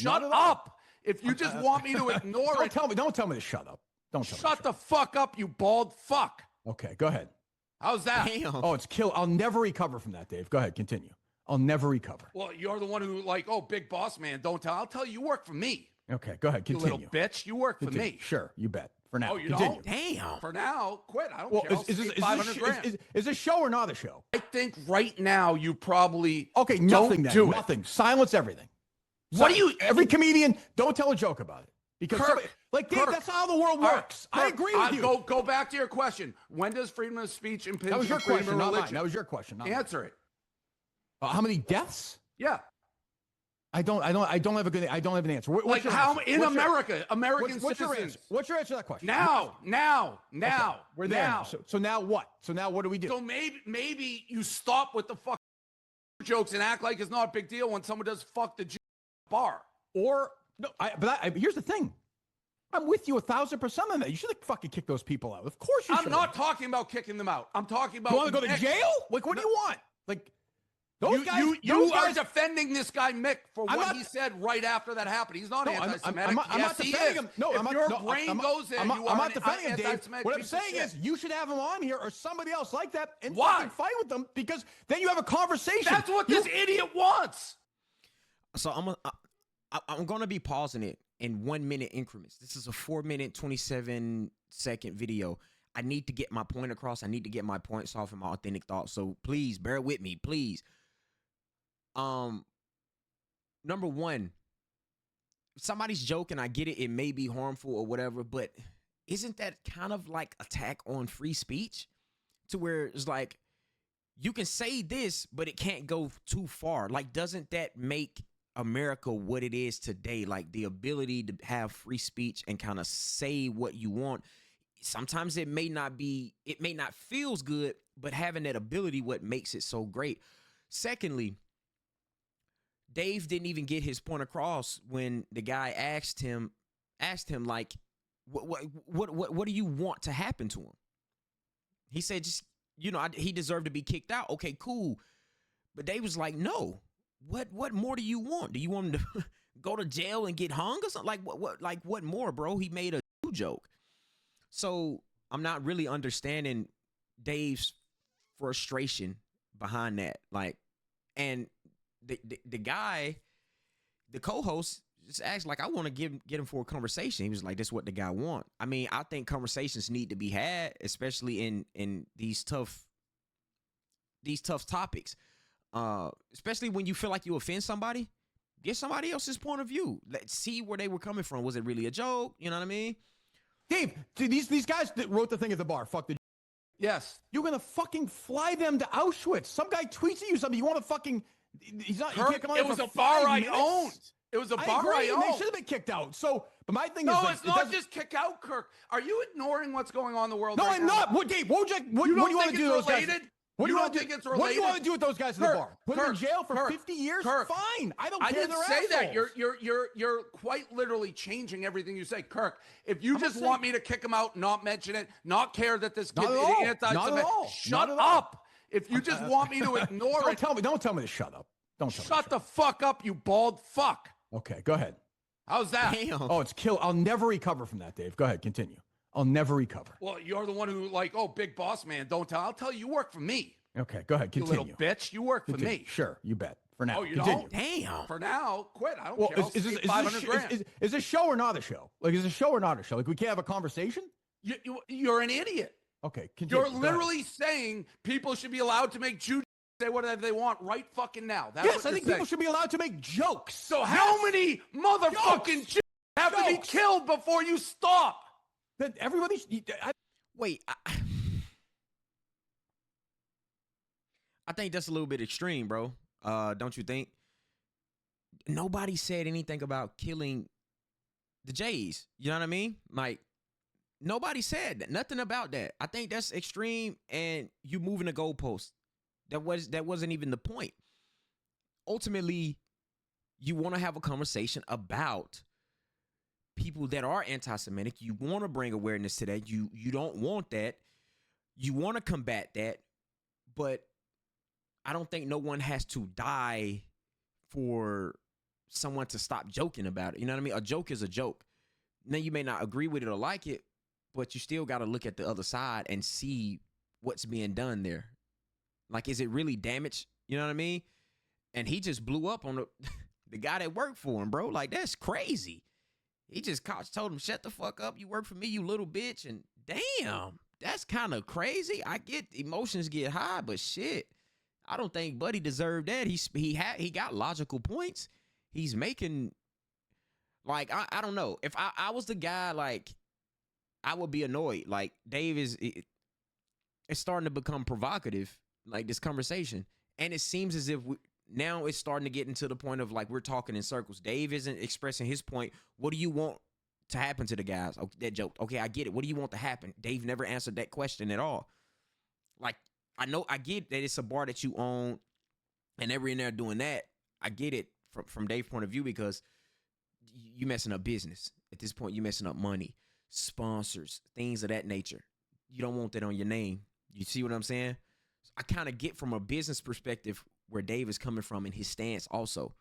Shut up. If you just want me to ignore it. Don't tell me to shut up. Don't tell me. Shut the fuck up, you bald fuck. Okay, go ahead. How's that? Damn. Oh, it's kill. I'll never recover from that, Dave. Go ahead, continue. I'll never recover. Well, you're the one who big boss man, don't tell. I'll tell you work for me. Okay, go ahead, continue. You little bitch, you work for me. Sure, you bet. For now. Oh, you continue. don't? Damn. For now, quit. I don't care. Is this show or not a show? I think right now you probably nothing don't then. do Nothing. Silence everything. What do you? Every comedian, don't tell a joke about it. Because Dave, that's how the world works. I agree with you. Go back to your question. When does freedom of speech impinge That was your freedom question, of not religion? mine. That was your question. Answer it. How many deaths? Yeah. I don't have an answer. Like how in America, American citizens. What's your answer to that question? Now. Okay, we're there. Now. So now what? So now what do we do? So maybe you stop with the fuck jokes and act like it's not a big deal when someone does fuck the Jew bar. Or no, here's the thing. I'm with you 1,000% on that. You should have fucking kicked those people out. Of course you should. I'm not talking about kicking them out. I'm talking about. You want to go to jail? Like, what do you want? Like, those guys. You are defending this guy Mick for what he said right after that happened. He's not anti-Semitic. I'm not defending him. No, if your brain goes there, I'm you are not defending him, Dave. What I'm saying is, you should have him on here or somebody else like that and fucking fight with them, because then you have a conversation. That's what this idiot wants. So I'm gonna be pausing it in 1 minute increments. This is a 4-minute, 27-second video. I need to get my point across. I need to get my points off and my authentic thoughts. So please bear with me, please. Number one, if somebody's joking, I get it. It may be harmful or whatever, but isn't that kind of like attack on free speech? To where it's like, you can say this, but it can't go too far. Like, doesn't that make America what it is today? Like, the ability to have free speech and kind of say what you want. Sometimes it may not feels good, but having that ability, what makes it so great. Secondly, Dave didn't even get his point across when the guy asked him like, what do you want to happen to him? He said, just, he deserved to be kicked out. Okay, cool. But Dave was like, no. What more do you want? Do you want him to go to jail and get hung or something? Like what more, bro? He made a joke. So I'm not really understanding Dave's frustration behind that. Like, and the guy, the co-host, just asked, like, I want to get him for a conversation. He was like, that's what the guy want. I mean, I think conversations need to be had, especially in these tough topics. Especially when you feel like you offend somebody, get somebody else's point of view. Let's see where they were coming from. Was it really a joke? You know what I mean? Dave, these guys that wrote the thing at the bar, fuck the. Yes. You're gonna fucking fly them to Auschwitz. Some guy tweets at you something. You want to fucking? He's not. Kirk, can't come on it was a bar I owned. It was a bar I owned. They should have been kicked out. So, but my thing is, no, it's not just kick out, Kirk. Are you ignoring what's going on in the world? No, right I'm now? not. What, Dave? What do you want to do to those guys? What do you want to do? What do you want to do with those guys in the bar? Put them in jail for 50 years? Fine. I don't care. I didn't say that. You're quite literally changing everything you say, Kirk. If you just want me to kick him out, not mention it, not care that this kid is anti-Semitic, shut up. If you just want me to ignore it, don't tell me to shut up. Don't tell me. Shut the fuck up, you bald fuck. Okay, go ahead. How's that? Damn. Oh, it's kill. I'll never recover from that, Dave. Go ahead, continue. I'll never recover. Well, you're the one who big boss man, don't tell. I'll tell you work for me. Okay, go ahead, continue. You little bitch, you work for me. Sure, you bet. For now. Oh, you continue. don't? Damn. For now, quit. I don't care. Is this show or not a show? Like, is this show or not a show? Like, we can't have a conversation? You're an idiot. Okay, continue. You're literally saying people should be allowed to make Jews say whatever they want right fucking now. Yes, I think people should be allowed to make jokes. So how many motherfucking Jews have to be killed before you stop? That everybody's... Wait, I think that's a little bit extreme, bro. Don't you think? Nobody said anything about killing the Jays. You know what I mean? Like, nobody said that. Nothing about that. I think that's extreme, and you moving the goalpost. That wasn't even the point. Ultimately, you want to have a conversation about people that are anti-Semitic. You want to bring awareness to that. You don't want that. You want to combat that, but I don't think no one has to die for someone to stop joking about it. You know what I mean? A joke is a joke. Now you may not agree with it or like it, but you still got to look at the other side and see what's being done there. Like, is it really damage? You know what I mean? And he just blew up on the guy that worked for him, bro. Like, that's crazy. He just told him, shut the fuck up. You work for me, you little bitch. And damn, that's kind of crazy. I get emotions get high, but shit, I don't think Buddy deserved that. He got logical points. He's making, like, I don't know. If I was the guy, like, I would be annoyed. Like, Dave it's starting to become provocative, like this conversation. And it seems as if now it's starting to get into the point of, like, we're talking in circles. Dave isn't expressing his point. What do you want to happen to the guys? Oh, that joke. Okay, I get it. What do you want to happen? Dave never answered that question at all. Like, I get that it's a bar that you own and they're in there doing that. I get it from Dave's point of view, because you messing up business. At this point, you messing up money, sponsors, things of that nature. You don't want that on your name. You see what I'm saying? I kind of get from a business perspective where Dave is coming from in his stance also.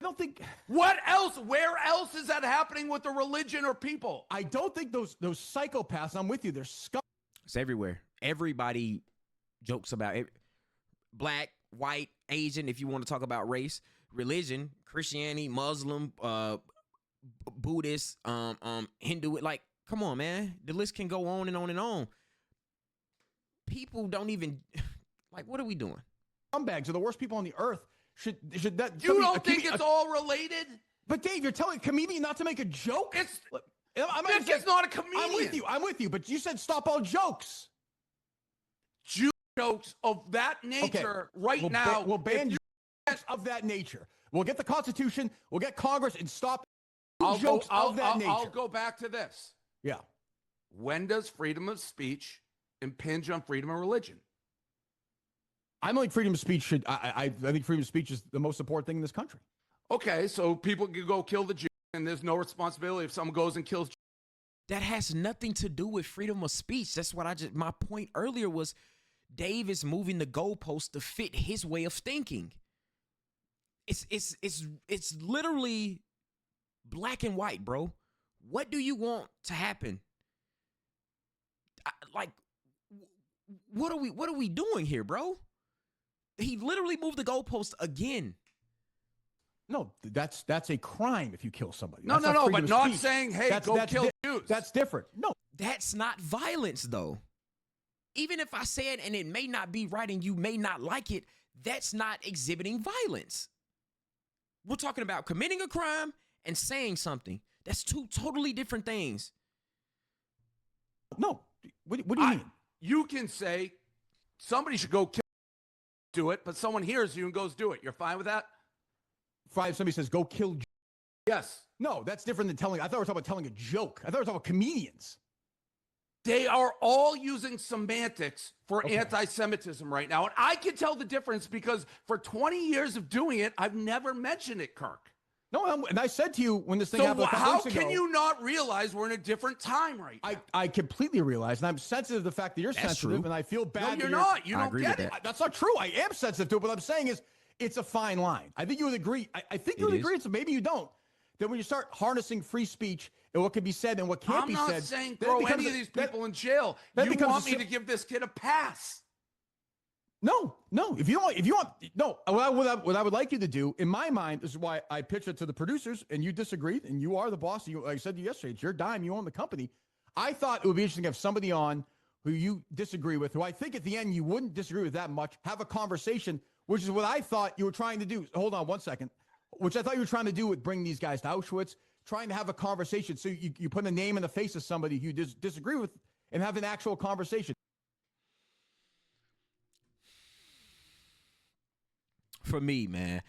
I don't think... What else? Where else is that happening with the religion or people? I don't think those psychopaths, I'm with you, they're scum. It's everywhere. Everybody jokes about it. Black, white, Asian, if you want to talk about race, religion, Christianity, Muslim, Buddhist, Hindu. Like, come on, man. The list can go on and on and on. People don't even... Like, what are we doing? Scumbags are the worst people on the earth. Should that... You don't think it's all related? But Dave, you're telling a comedian not to make a joke? It's not a comedian. I'm with you, but you said stop all jokes. Jokes of that nature now. We'll ban jokes of that nature. We'll get the Constitution, we'll get Congress, and stop jokes of that nature. I'll go back to this. Yeah. When does freedom of speech impinge on freedom of religion? I think freedom of speech I think freedom of speech is the most important thing in this country. Okay, so people can go kill the Jew, and there's no responsibility if someone goes and kills. That has nothing to do with freedom of speech. That's what my point earlier was, Dave is moving the goalpost to fit his way of thinking. It's literally black and white, bro. What do you want to happen? What are we doing here, bro? He literally moved the goalpost again. No, that's a crime if you kill somebody. No, but not saying, hey, go kill Jews. That's different. No. That's not violence, though. Even if I say it and it may not be right and you may not like it, that's not exhibiting violence. We're talking about committing a crime and saying something. That's two totally different things. No. What do you mean? You can say somebody should go do it, but someone hears you and goes do it. You're fine with that? Fine if somebody says go kill. Yes. No, that's different than telling. I thought we were talking about telling a joke. I thought we were talking about comedians. They are all using semantics for anti-Semitism right now. And I can tell the difference because for 20 years of doing it, I've never mentioned it, Kirk. No, and I said to you when this thing happened a couple weeks ago. How can you not realize we're in a different time right now? I completely realize, and I'm sensitive to the fact that you're sensitive, and I feel bad. No, you're not. You don't get it. That's not true. I am sensitive to it. What I'm saying is it's a fine line. I think you would agree. I think you would agree, so maybe you don't. That when you start harnessing free speech and what can be said and what can't be said. I'm not saying throw any of these people in jail. You want me to give this kid a pass? No. If you want, no. What I would like you to do, in my mind, this is why I pitched it to the producers, and you disagreed, and you are the boss. Like I said to you yesterday, it's your dime. You own the company. I thought it would be interesting to have somebody on who you disagree with, who I think at the end you wouldn't disagree with that much, have a conversation, which is what I thought you were trying to do. Hold on one second. Which I thought you were trying to do with bringing these guys to Auschwitz, trying to have a conversation. So you put a name in the face of somebody you disagree with and have an actual conversation. For me, man,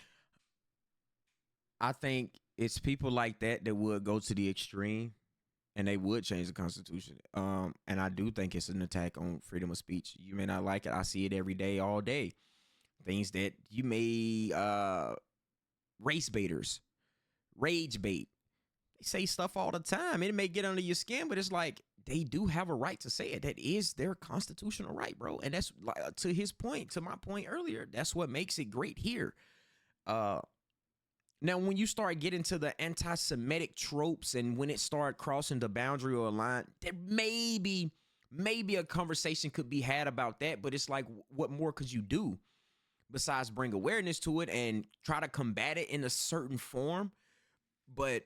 I think it's people like that would go to the extreme and they would change the Constitution. And I do think it's an attack on freedom of speech. You may not like it. I see it every day, all day. Things that you may... race baiters, rage bait. They say stuff all the time. It may get under your skin, but it's like they do have a right to say it. That is their constitutional right, bro. And that's like, to his point, to my point earlier, that's what makes it great here. Now, when you start getting to the anti-Semitic tropes and when it started crossing the boundary or a line, there maybe a conversation could be had about that. But it's like, what more could you do besides bring awareness to it and try to combat it in a certain form? But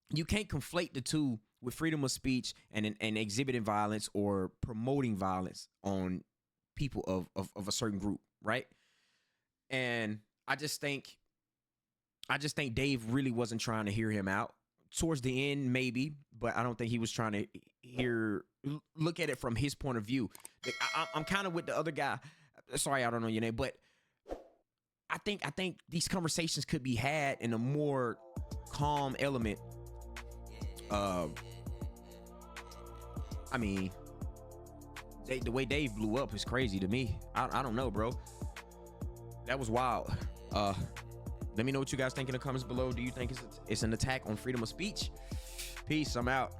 you can't conflate the two with freedom of speech and exhibiting violence or promoting violence on people of a certain group, right? And I just think Dave really wasn't trying to hear him out. Towards the end, maybe, but I don't think he was trying to look at it from his point of view. I'm kind of with the other guy. Sorry, I don't know your name, but I think these conversations could be had in a more calm element. I mean, the way Dave blew up is crazy to me. I don't know, bro. That was wild. Let me know what you guys think in the comments below. Do you think it's an attack on freedom of speech? Peace. I'm out.